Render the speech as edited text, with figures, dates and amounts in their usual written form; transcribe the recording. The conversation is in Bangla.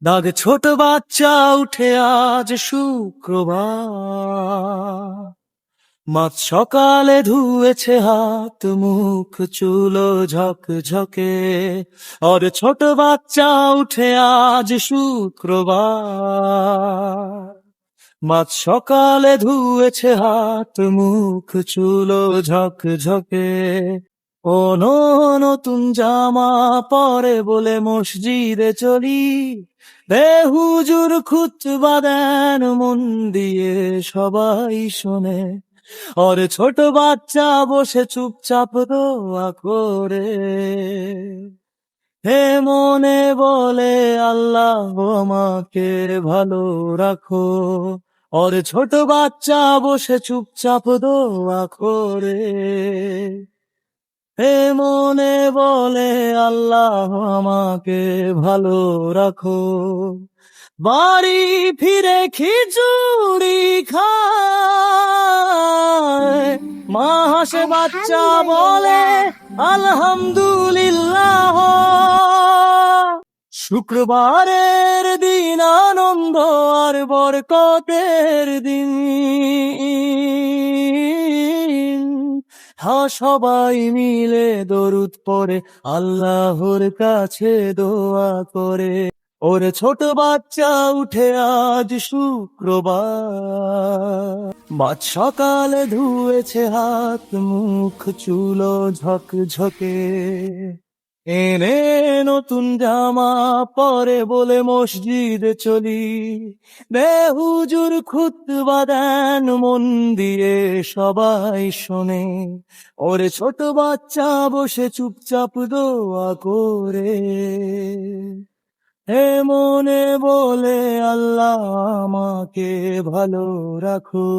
দাগ ছোট বাচ্চা উঠে আজ শুক্রবার, মাছ সকালে ধুয়েছে হাত মুখ চুলো ঝকঝকে। আর ছোট বাচ্চা উঠে আজ শুক্রবার, মাছ সকালে ধুয়েছে হাত মুখ চুলো ঝকঝকে। কোনো নতুন জামা পরে বলে মসজিদে চলি, বেহুজুর খুতবা দেন মন দিয়ে সবাই শোনে। আর ছোট বাচ্চা বসে চুপচাপ দোয়া করে, হে মনে বলে আল্লাহ আমাকে ভালো রাখো। আর ছোট বাচ্চা বসে চুপচাপ দোয়া করে, হে মনে বলে আল্লাহ আমাকে ভালো রাখো। বাড়ি ফিরে খিচুড়ি খায়, মা হাসে বাচ্চা বলে আলহামদুলিল্লাহ। শুক্রবারের দিন আনন্দ আর বরকতের দিন, হ্যাঁ সবাই মিলে দরুদ পড়ে আল্লাহর কাছে দোয়া করে। ওরে ছোট বাচ্চা উঠে আজ শুক্রবার, মাছ সকালে ধুয়েছে হাত মুখ চুলো ঝকঝকে। এনে নতুন জামা পরে বলে মসজিদে চলি, বেহুজুর খুতবা দেন মন দিয়ে সবাই শোনে। ওরে ছোট বাচ্চা বসে চুপচাপ দোয়া করে, হে মনে বলে আল্লাহ আমাকে ভালো রাখো।